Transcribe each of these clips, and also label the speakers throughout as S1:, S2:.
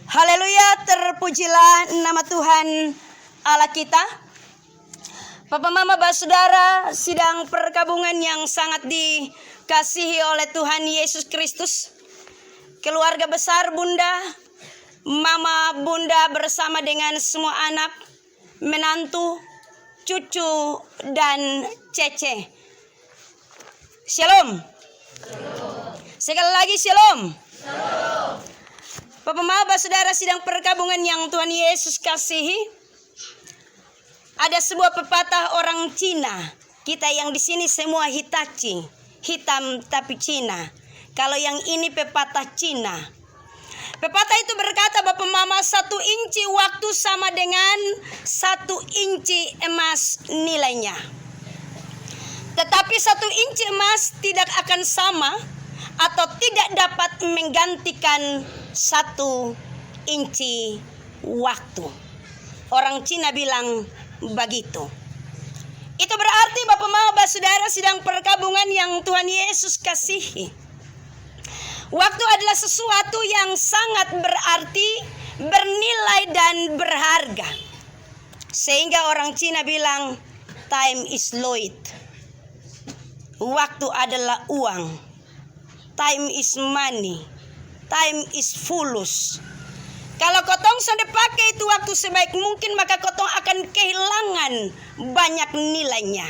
S1: Haleluya, terpujilah nama Tuhan Allah kita. Papa Mama Saudara, sidang perkabungan yang sangat dikasihi oleh Tuhan Yesus Kristus. Keluarga besar Bunda, Mama Bunda bersama dengan semua anak, menantu, cucu, dan cece. Shalom. Sekali lagi shalom. Bapak Mama Saudara, sidang perkabungan yang Tuhan Yesus kasihi. Ada sebuah pepatah orang Cina. Kita yang di sini semua Hitachi, hitam tapi Cina. Kalau yang ini pepatah Cina. Pepatah itu berkata, Bapak Mama, 1 inci waktu sama dengan 1 inci emas nilainya. Tetapi 1 inci emas tidak akan sama atau tidak dapat menggantikan 1 inci waktu. Orang Cina bilang begitu. Itu berarti Bapak Mama Saudara, sidang perkabungan yang Tuhan Yesus kasihi. Waktu adalah sesuatu yang sangat berarti, bernilai dan berharga. Sehingga orang Cina bilang time is loit. Waktu adalah uang. Time is money. Time is fulus. Kalau kotong sudah pakai itu waktu sebaik mungkin, maka kotong akan kehilangan banyak nilainya.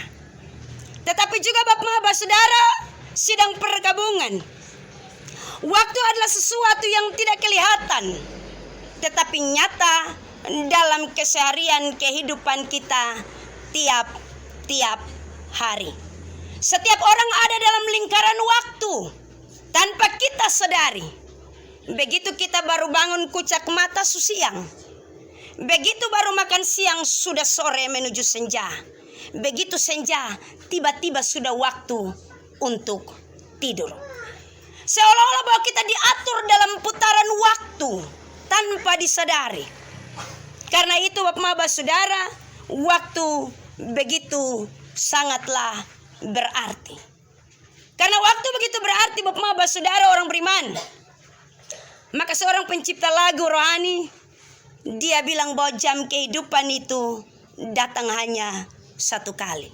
S1: Tetapi juga Bapak Saudara, sidang perkabungan, waktu adalah sesuatu yang tidak kelihatan, tetapi nyata dalam keseharian kehidupan kita tiap hari. Setiap orang ada dalam lingkaran waktu tanpa kita sadari. Begitu kita baru bangun kucak mata siang. Begitu baru makan siang sudah sore menuju senja. Begitu senja tiba-tiba sudah waktu untuk tidur. Seolah-olah bahwa kita diatur dalam putaran waktu tanpa disadari. Karena itu Bapak Mama Saudara, waktu begitu sangatlah berarti. Karena waktu begitu berarti Bapak Mama Saudara orang beriman. Maka seorang pencipta lagu rohani, dia bilang bahwa jam kehidupan itu datang hanya 1 kali.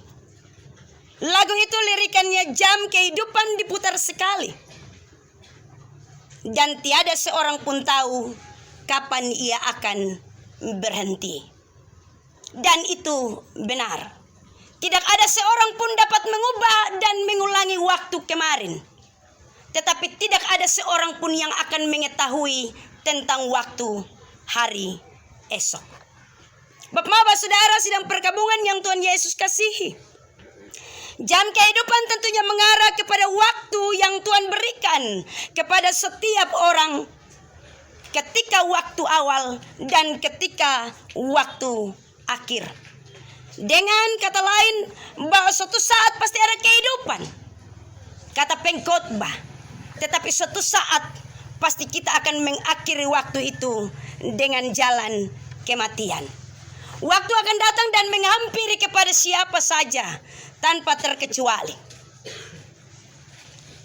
S1: Lagu itu lirikannya, jam kehidupan diputar sekali. Dan tiada seorang pun tahu kapan ia akan berhenti. Dan itu benar. Tidak ada seorang pun dapat mengubah dan mengulangi waktu kemarin. Tetapi tidak ada seorang pun yang akan mengetahui tentang waktu hari esok. Bapak Mama Saudara, sidang perkabungan yang Tuhan Yesus kasihi. Jam kehidupan tentunya mengarah kepada waktu yang Tuhan berikan kepada setiap orang ketika waktu awal dan ketika waktu akhir. Dengan kata lain, bahwa suatu saat pasti ada kehidupan, kata pengkhotbah. Tetapi suatu saat pasti kita akan mengakhiri waktu itu dengan jalan kematian. Waktu akan datang dan menghampiri kepada siapa saja tanpa terkecuali.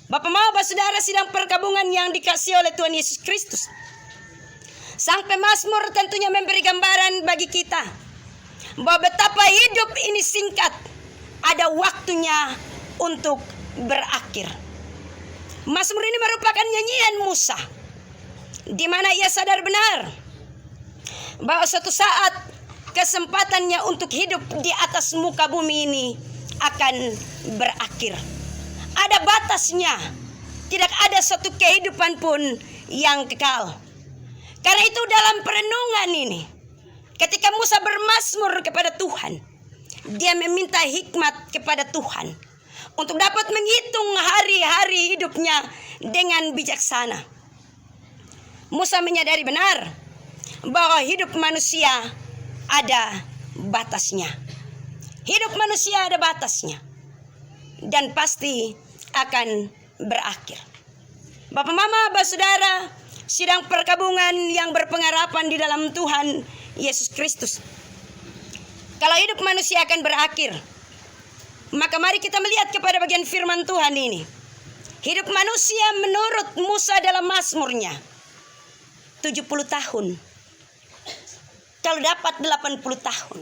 S1: Bapak Mama Saudara, sidang perkabungan yang dikasihi oleh Tuhan Yesus Kristus. Sang pemazmur tentunya memberi gambaran bagi kita bahwa betapa hidup ini singkat, ada waktunya untuk berakhir. Mazmur ini merupakan nyanyian Musa, di mana ia sadar benar bahwa suatu saat kesempatannya untuk hidup di atas muka bumi ini akan berakhir. Ada batasnya, tidak ada suatu kehidupan pun yang kekal. Karena itu dalam perenungan ini, ketika Musa bermazmur kepada Tuhan, dia meminta hikmat kepada Tuhan untuk dapat menghitung hari-hari hidupnya dengan bijaksana. Musa menyadari benar bahwa hidup manusia ada batasnya. Hidup manusia ada batasnya dan pasti akan berakhir. Bapak Mama Saudara, sidang perkabungan yang berpengharapan di dalam Tuhan Yesus Kristus. Kalau hidup manusia akan berakhir, maka mari kita melihat kepada bagian firman Tuhan ini. Hidup manusia menurut Musa dalam mazmurnya 70 tahun. Kalau dapat 80 tahun.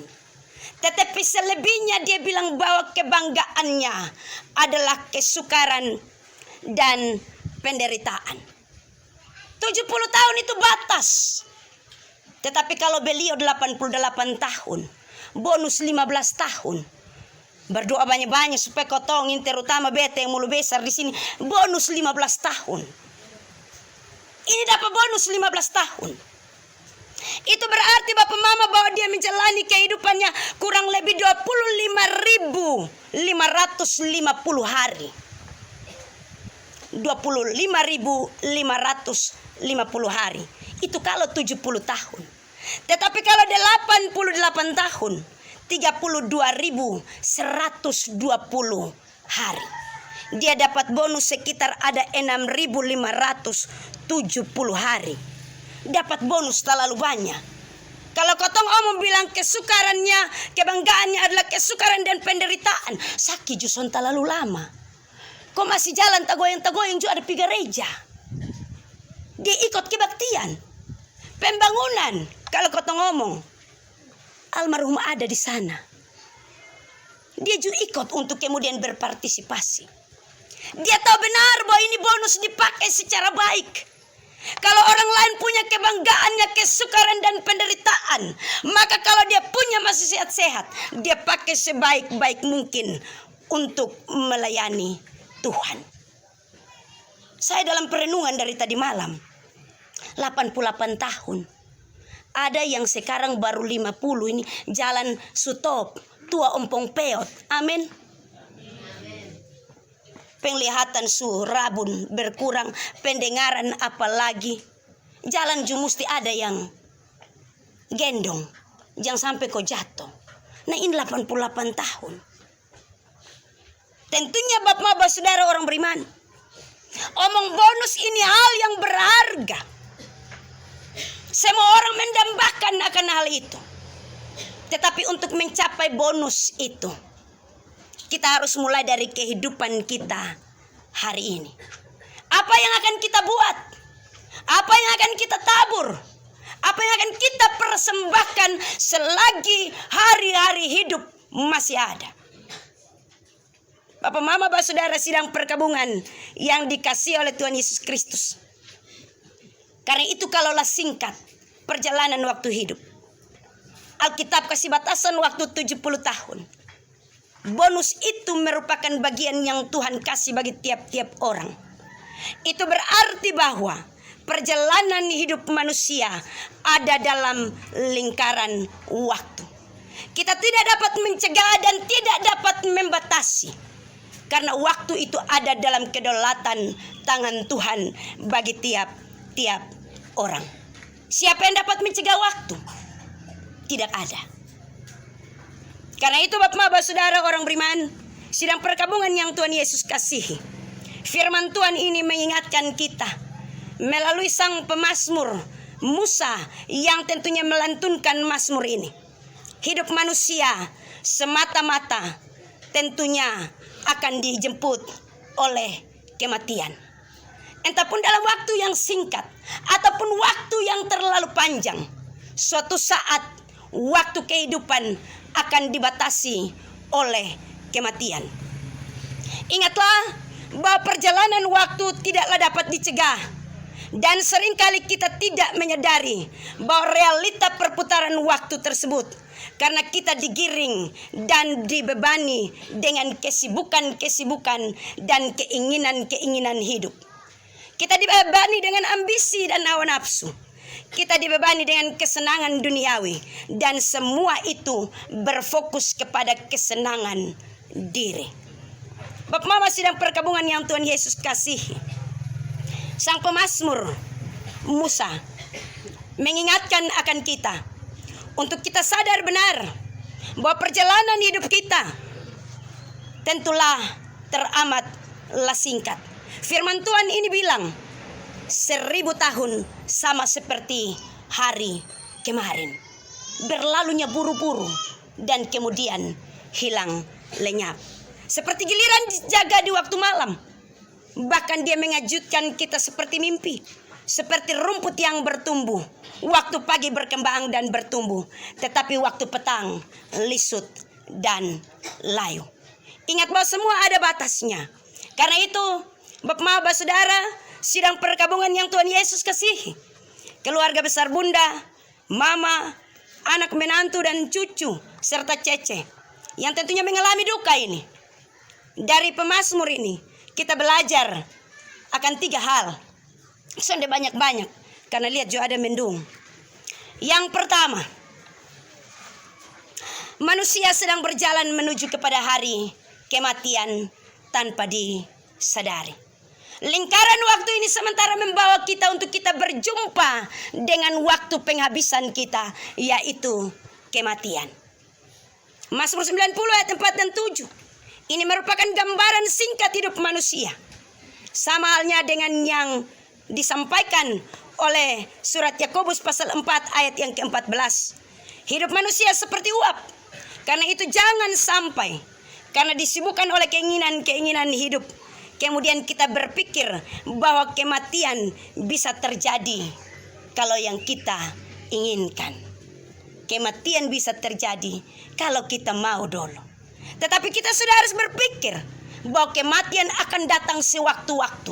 S1: Tetapi selebihnya dia bilang bahwa kebanggaannya adalah kesukaran dan penderitaan. 70 tahun itu batas. Tetapi kalau beliau 88 tahun, bonus 15 tahun. Berdoa banyak-banyak supaya kau tongin, terutama beta yang mulu besar di sini, bonus 15 tahun. Ini dapat bonus 15 tahun. Itu berarti Bapak Mama bahwa dia menjalani kehidupannya kurang lebih 25.550 hari. 25.550 hari. Itu kalau 70 tahun. Tetapi kalau 88 tahun, 32.120 hari. Dia dapat bonus sekitar ada 6.570 hari. Dapat bonus terlalu banyak. Kalau kotong omong bilang kesukarannya, kebanggaannya adalah kesukaran dan penderitaan, sakit juson terlalu lama. Kok masih jalan tagoyang-tagoyang juga ada pi gereja. Dia ikut kebaktian, pembangunan. Kalau kotong ngomong, almarhum ada di sana. Dia juga ikut untuk kemudian berpartisipasi. Dia tahu benar bahwa ini bonus dipakai secara baik. Kalau orang lain punya kebanggaannya, kesukaran dan penderitaan, maka kalau dia punya masih sehat-sehat, dia pakai sebaik-baik mungkin untuk melayani Tuhan. Saya dalam perenungan dari tadi malam, 88 tahun. Ada yang sekarang baru 50 ini jalan sutop, tua ompong peot. Amin. Penglihatan rabun berkurang, pendengaran apalagi. Jalan juga mesti ada yang gendong, jangan sampai kau jatuh. Nah ini 88 tahun. Tentunya Bapak saudara orang beriman, omong bonus ini hal yang berharga. Semua orang mendambakan akan hal itu. Tetapi untuk mencapai bonus itu, kita harus mulai dari kehidupan kita hari ini. Apa yang akan kita buat? Apa yang akan kita tabur? Apa yang akan kita persembahkan selagi hari-hari hidup masih ada? Bapak Mama Bapak Saudara sidang perkabungan yang dikasihi oleh Tuhan Yesus Kristus. Karena itu kalaulah singkat perjalanan waktu hidup, Alkitab kasih batasan waktu 70 tahun. Bonus itu merupakan bagian yang Tuhan kasih bagi tiap-tiap orang. Itu berarti bahwa perjalanan hidup manusia ada dalam lingkaran waktu. Kita tidak dapat mencegah dan tidak dapat membatasi. Karena waktu itu ada dalam kedaulatan tangan Tuhan bagi tiap-tiap orang. Siapa yang dapat mencegah waktu? Tidak ada. Karena itu Bapak Saudara orang beriman, sidang perkabungan yang Tuhan Yesus kasihi, firman Tuhan ini mengingatkan kita melalui sang pemazmur Musa yang tentunya melantunkan mazmur ini. Hidup manusia semata-mata tentunya akan dijemput oleh kematian. Entahpun dalam waktu yang singkat ataupun waktu yang terlalu panjang, suatu saat waktu kehidupan akan dibatasi oleh kematian. Ingatlah bahwa perjalanan waktu tidaklah dapat dicegah. Dan seringkali kita tidak menyadari bahwa realita perputaran waktu tersebut. Karena kita digiring dan dibebani dengan kesibukan-kesibukan dan keinginan-keinginan hidup. Kita dibebani dengan ambisi dan hawa nafsu. Kita dibebani dengan kesenangan duniawi. Dan semua itu berfokus kepada kesenangan diri. Bapak Mama sidang perkabungan yang Tuhan Yesus kasihi, sang pemazmur Musa mengingatkan akan kita untuk kita sadar benar bahwa perjalanan hidup kita tentulah teramatlah singkat. Firman Tuhan ini bilang 1000 tahun sama seperti hari kemarin, berlalunya buru-buru dan kemudian hilang lenyap. Seperti giliran dijaga di waktu malam. Bahkan dia mengejutkan kita seperti mimpi. seperti rumput yang bertumbuh. Waktu pagi berkembang dan bertumbuh, tetapi waktu petang lisut dan layu. Ingat bahwa semua ada batasnya. Karena itu, Bapak Saudara, sidang perkabungan yang Tuhan Yesus kasihi, keluarga besar bunda, mama, anak menantu dan cucu, serta cece, yang tentunya mengalami duka ini. Dari pemazmur ini, kita belajar akan 3 hal. Sudah banyak-banyak, karena lihat juga ada mendung. Yang pertama, manusia sedang berjalan menuju kepada hari kematian tanpa disadari. Lingkaran waktu ini sementara membawa kita untuk kita berjumpa dengan waktu penghabisan kita, yaitu kematian. Mazmur 90 ayat 4 dan 7. Ini merupakan gambaran singkat hidup manusia. Sama halnya dengan yang disampaikan oleh surat Yakobus pasal 4 ayat yang ke-14. Hidup manusia seperti uap. Karena itu jangan sampai karena disibukkan oleh keinginan-keinginan hidup, kemudian kita berpikir bahwa kematian bisa terjadi kalau yang kita inginkan. Kematian bisa terjadi kalau kita mau dulu. Tetapi kita sudah harus berpikir bahwa kematian akan datang sewaktu-waktu.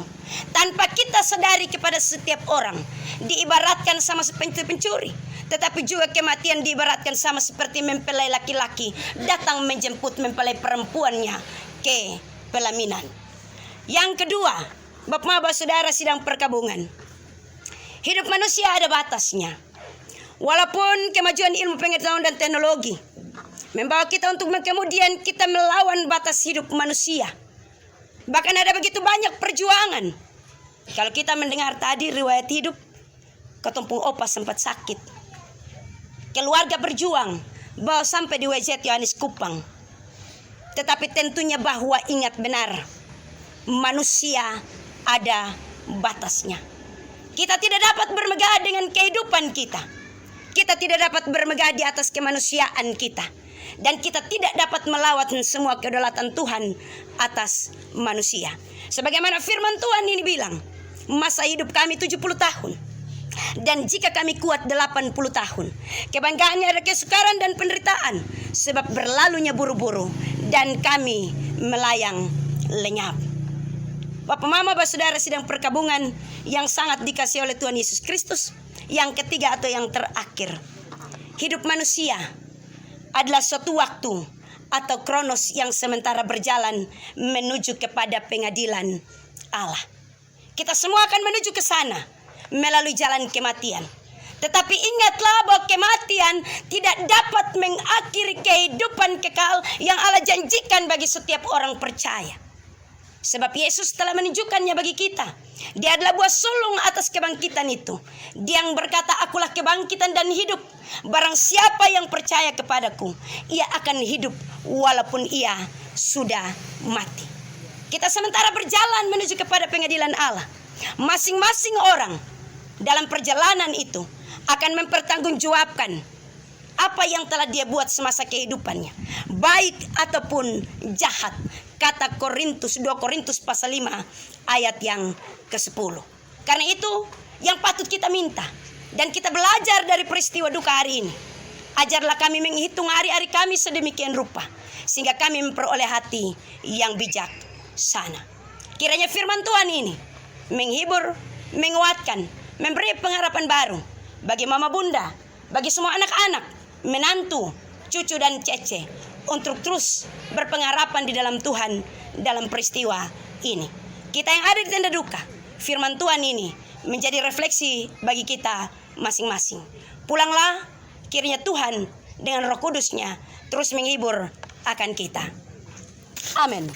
S1: Tanpa kita sadari kepada setiap orang. Diibaratkan sama seperti pencuri. Tetapi juga kematian diibaratkan sama seperti mempelai laki-laki datang menjemput mempelai perempuannya ke pelaminan. Yang kedua, Bapak Saudara sidang perkabungan, hidup manusia ada batasnya. Walaupun kemajuan ilmu pengetahuan dan teknologi membawa kita untuk kemudian kita melawan batas hidup manusia. Bahkan ada begitu banyak perjuangan. Kalau kita mendengar tadi riwayat hidup, ketumpung opa sempat sakit. Keluarga berjuang bahwa sampai di WZ Yohanes Kupang. Tetapi tentunya bahwa ingat benar, manusia ada batasnya. Kita tidak dapat bermegah dengan kehidupan kita. Kita tidak dapat bermegah di atas kemanusiaan kita. Dan kita tidak dapat melawat semua kedaulatan Tuhan atas manusia. Sebagaimana firman Tuhan ini bilang, masa hidup kami 70 tahun. Dan jika kami kuat 80 tahun. Kebanggaannya ada kesukaran dan penderitaan. Sebab berlalunya buru-buru. Dan kami melayang lenyap. Bapak Mama Saudara sidang perkabungan yang sangat dikasihi oleh Tuhan Yesus Kristus. Yang ketiga atau yang terakhir, hidup manusia adalah suatu waktu atau kronos yang sementara berjalan menuju kepada pengadilan Allah. Kita semua akan menuju ke sana melalui jalan kematian. Tetapi ingatlah bahwa kematian tidak dapat mengakhiri kehidupan kekal yang Allah janjikan bagi setiap orang percaya. Sebab Yesus telah menunjukkannya bagi kita. Dia adalah buah sulung atas kebangkitan itu. Dia yang berkata, akulah kebangkitan dan hidup. Barang siapa yang percaya kepadaku, ia akan hidup walaupun ia sudah mati. Kita sementara berjalan menuju kepada pengadilan Allah. Masing-masing orang dalam perjalanan itu akan mempertanggungjawabkan apa yang telah dia buat semasa kehidupannya, baik ataupun jahat. Kata 2 Korintus pasal 5 ayat yang ke-10. Karena itu yang patut kita minta dan kita belajar dari peristiwa duka hari ini. Ajarlah kami menghitung hari-hari kami sedemikian rupa, sehingga kami memperoleh hati yang bijaksana. Kiranya firman Tuhan ini menghibur, menguatkan, memberi pengharapan baru bagi mama bunda, bagi semua anak-anak, menantu, cucu dan cece, untuk terus berpengharapan di dalam Tuhan dalam peristiwa ini. Kita yang ada di tenda duka, firman Tuhan ini menjadi refleksi bagi kita masing-masing. Pulanglah, kiranya Tuhan dengan Roh Kudus-Nya terus menghibur akan kita. Amin.